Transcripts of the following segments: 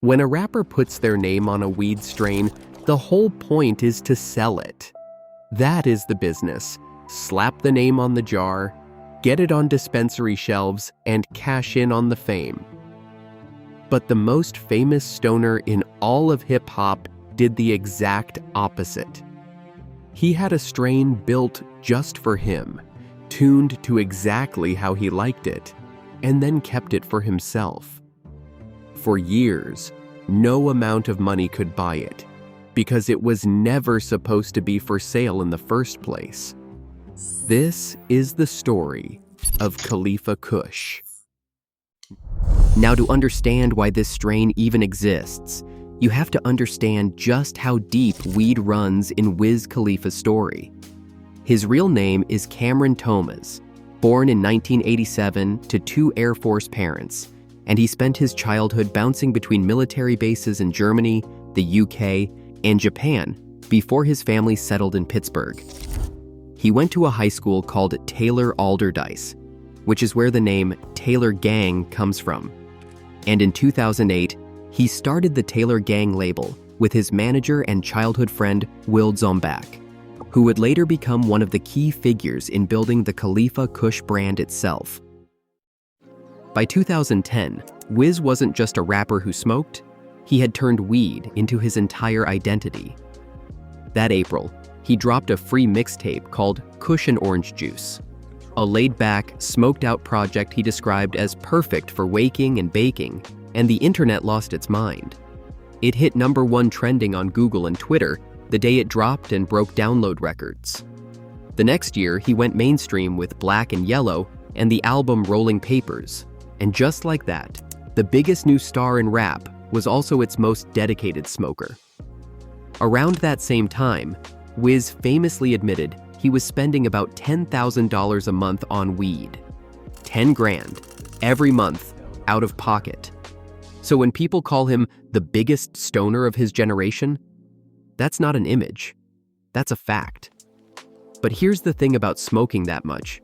When a rapper puts their name on a weed strain, the whole point is to sell it. That is the business. Slap the name on the jar, get it on dispensary shelves, and cash in on the fame. But the most famous stoner in all of hip-hop did the exact opposite. He had a strain built just for him, tuned to exactly how he liked it, and then kept it for himself. For years, no amount of money could buy it, because it was never supposed to be for sale in the first place. This is the story of Khalifa Kush. Now, to understand why this strain even exists, you have to understand just how deep weed runs in Wiz Khalifa's story. His real name is Cameron Thomaz, born in 1987 to two Air Force parents, and he spent his childhood bouncing between military bases in Germany, the UK, and Japan before his family settled in Pittsburgh. He went to a high school called Taylor Alderdice, which is where the name Taylor Gang comes from. And in 2008, he started the Taylor Gang label with his manager and childhood friend Will Zombach, who would later become one of the key figures in building the Khalifa Kush brand itself. By 2010, Wiz wasn't just a rapper who smoked, he had turned weed into his entire identity. That April, he dropped a free mixtape called Kush and Orange Juice, a laid-back, smoked-out project he described as perfect for waking and baking, and the internet lost its mind. It hit #1 trending on Google and Twitter the day it dropped and broke download records. The next year, he went mainstream with Black and Yellow and the album Rolling Papers, and just like that, the biggest new star in rap was also its most dedicated smoker. Around that same time, Wiz famously admitted he was spending about $10,000 a month on weed. 10 grand every month out of pocket. So when people call him the biggest stoner of his generation, that's not an image, that's a fact. But here's the thing about smoking that much.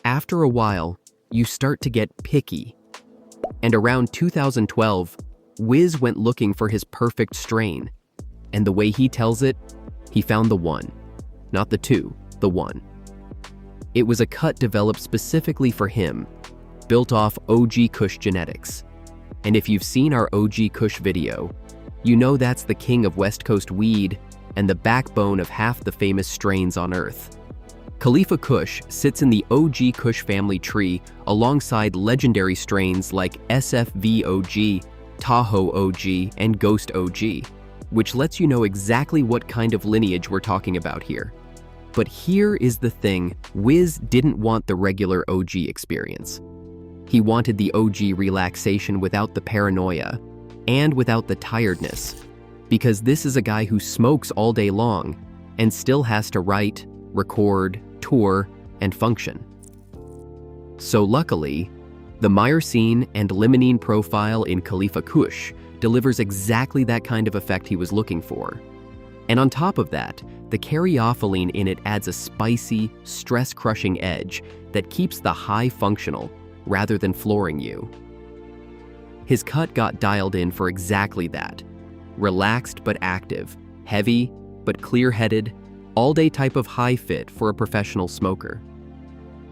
After a while, you start to get picky. And around 2012, Wiz went looking for his perfect strain. And the way he tells it, he found the one. Not the two, the one. It was a cut developed specifically for him, built off OG Kush genetics. And if you've seen our OG Kush video, you know that's the king of West Coast weed and the backbone of half the famous strains on Earth. Khalifa Kush sits in the OG Kush family tree alongside legendary strains like SFV OG, Tahoe OG, and Ghost OG, which lets you know exactly what kind of lineage we're talking about here. But here is the thing, Wiz didn't want the regular OG experience. He wanted the OG relaxation without the paranoia and without the tiredness, because this is a guy who smokes all day long and still has to write, record, tour, and function. So luckily, the myrcene and limonene profile in Khalifa Kush delivers exactly that kind of effect he was looking for. And on top of that, the caryophyllene in it adds a spicy, stress-crushing edge that keeps the high functional rather than flooring you. His cut got dialed in for exactly that. Relaxed but active, heavy but clear-headed, all-day type of high fit for a professional smoker.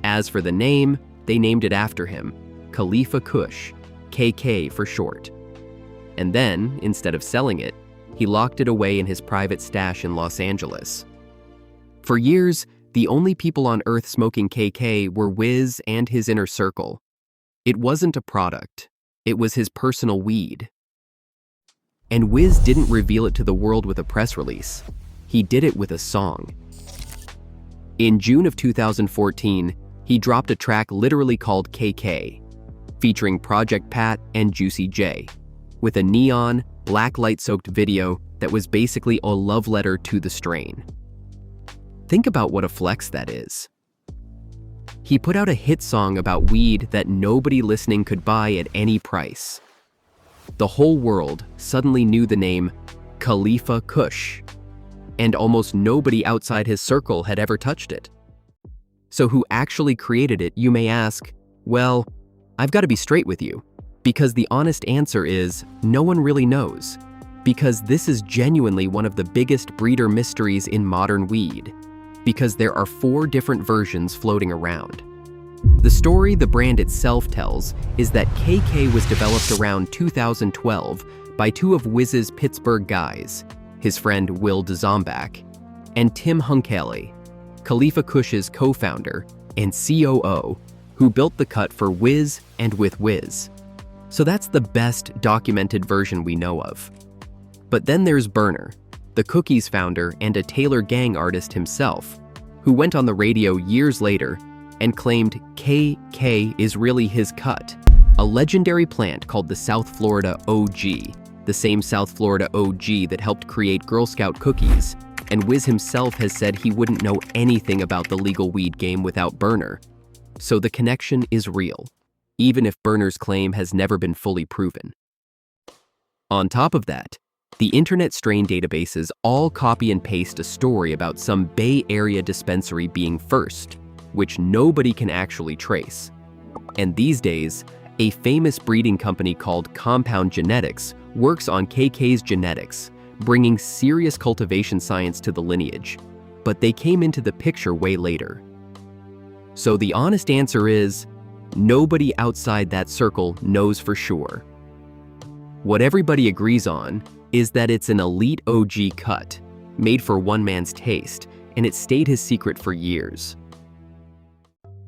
As for the name, they named it after him, Khalifa Kush, KK for short. And then, instead of selling it, he locked it away in his private stash in Los Angeles. For years, the only people on Earth smoking KK were Wiz and his inner circle. It wasn't a product, it was his personal weed. And Wiz didn't reveal it to the world with a press release. He did it with a song. In June of 2014, he dropped a track literally called KK, featuring Project Pat and Juicy J, with a neon, black light-soaked video that was basically a love letter to the strain. Think about what a flex that is. He put out a hit song about weed that nobody listening could buy at any price. The whole world suddenly knew the name Khalifa Kush, and almost nobody outside his circle had ever touched it. So who actually created it, you may ask? Well, I've got to be straight with you. Because the honest answer is, no one really knows. Because this is genuinely one of the biggest breeder mysteries in modern weed. Because there are 4 different versions floating around. The story the brand itself tells is that KK was developed around 2012 by 2 of Wiz's Pittsburgh guys, his friend Will DeZombach, and Tim Hunkele, Khalifa Kush's co-founder and COO, who built the cut for Wiz and with Wiz. So that's the best documented version we know of. But then there's Berner, the Cookies founder and a Taylor Gang artist himself, who went on the radio years later and claimed KK is really his cut, a legendary plant called the South Florida OG, the same South Florida OG that helped create Girl Scout cookies, and Wiz himself has said he wouldn't know anything about the legal weed game without Berner. So the connection is real, even if Berner's claim has never been fully proven. On top of that, the internet strain databases all copy and paste a story about some Bay Area dispensary being first, which nobody can actually trace. And these days, a famous breeding company called Compound Genetics works on KK's genetics, bringing serious cultivation science to the lineage, but they came into the picture way later. So the honest answer is, nobody outside that circle knows for sure. What everybody agrees on is that it's an elite OG cut, made for one man's taste, and it stayed his secret for years.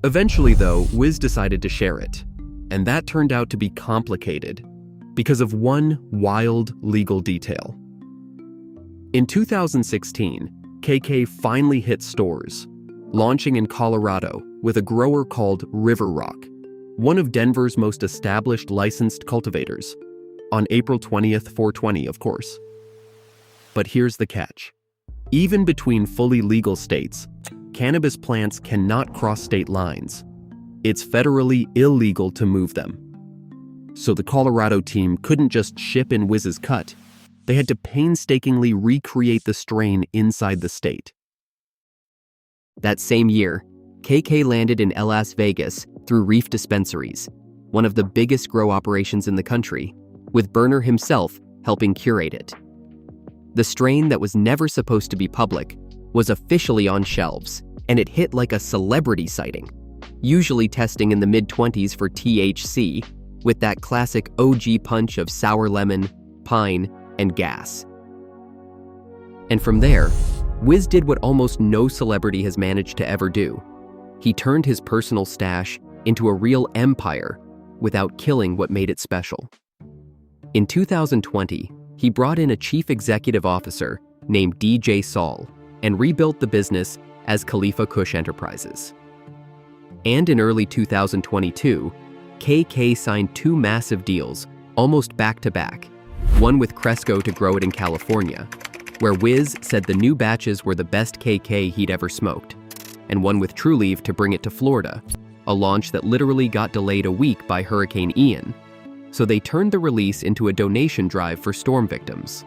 Eventually though, Wiz decided to share it, and that turned out to be complicated because of one wild legal detail. In 2016, KK finally hit stores, launching in Colorado with a grower called River Rock, one of Denver's most established licensed cultivators, on April 20th, 420, of course. But here's the catch. Even between fully legal states, cannabis plants cannot cross state lines. It's federally illegal to move them. So the Colorado team couldn't just ship in Wiz's cut. They had to painstakingly recreate the strain inside the state. That same year, KK landed in Las Vegas through Reef Dispensaries, one of the biggest grow operations in the country, with Berner himself helping curate it. The strain that was never supposed to be public was officially on shelves, and it hit like a celebrity sighting, usually testing in the mid-20s for THC, with that classic OG punch of sour lemon, pine, and gas. And from there, Wiz did what almost no celebrity has managed to ever do. He turned his personal stash into a real empire without killing what made it special. In 2020, he brought in a chief executive officer named DJ Saul and rebuilt the business as Khalifa Kush Enterprises. And in early 2022, KK signed 2 massive deals, almost back-to-back, one with Cresco to grow it in California, where Wiz said the new batches were the best KK he'd ever smoked, and one with Trulieve to bring it to Florida, a launch that literally got delayed a week by Hurricane Ian, so they turned the release into a donation drive for storm victims.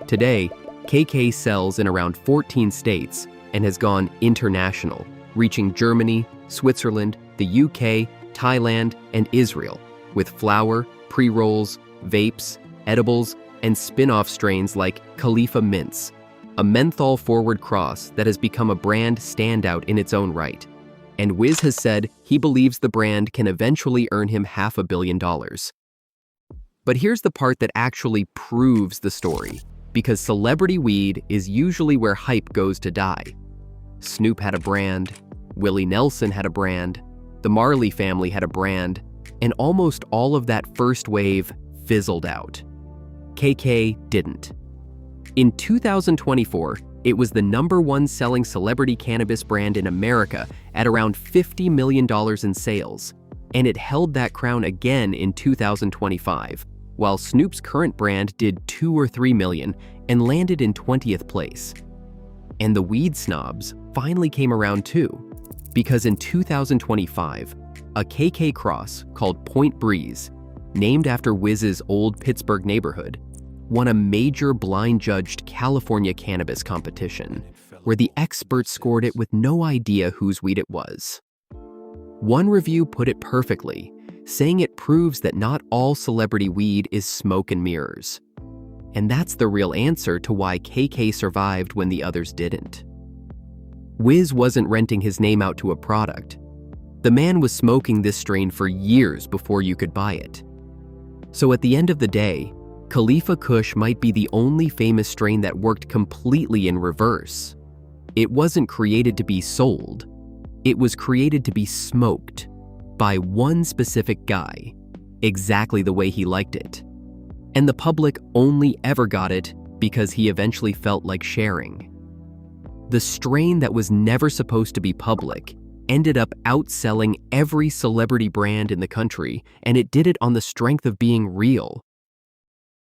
Today, KK sells in around 14 states and has gone international, reaching Germany, Switzerland, the UK, Thailand, and Israel, with flower, pre-rolls, vapes, edibles, and spin-off strains like Khalifa Mints, a menthol-forward cross that has become a brand standout in its own right. And Wiz has said he believes the brand can eventually earn him $500 million. But here's the part that actually proves the story, because celebrity weed is usually where hype goes to die. Snoop had a brand, Willie Nelson had a brand, the Marley family had a brand, and almost all of that first wave fizzled out. KK didn't. In 2024, it was the #1 selling celebrity cannabis brand in America at around $50 million in sales, and it held that crown again in 2025, while Snoop's current brand did 2 or 3 million and landed in 20th place. And the weed snobs finally came around too, because in 2025, a KK cross called Point Breeze, named after Wiz's old Pittsburgh neighborhood, won a major blind-judged California cannabis competition, where the experts scored it with no idea whose weed it was. One review put it perfectly, saying it proves that not all celebrity weed is smoke and mirrors. And that's the real answer to why KK survived when the others didn't. Wiz wasn't renting his name out to a product. The man was smoking this strain for years before you could buy it. So at the end of the day, Khalifa Kush might be the only famous strain that worked completely in reverse. It wasn't created to be sold. It was created to be smoked by one specific guy, exactly the way he liked it. And the public only ever got it because he eventually felt like sharing. The strain that was never supposed to be public ended up outselling every celebrity brand in the country, and it did it on the strength of being real.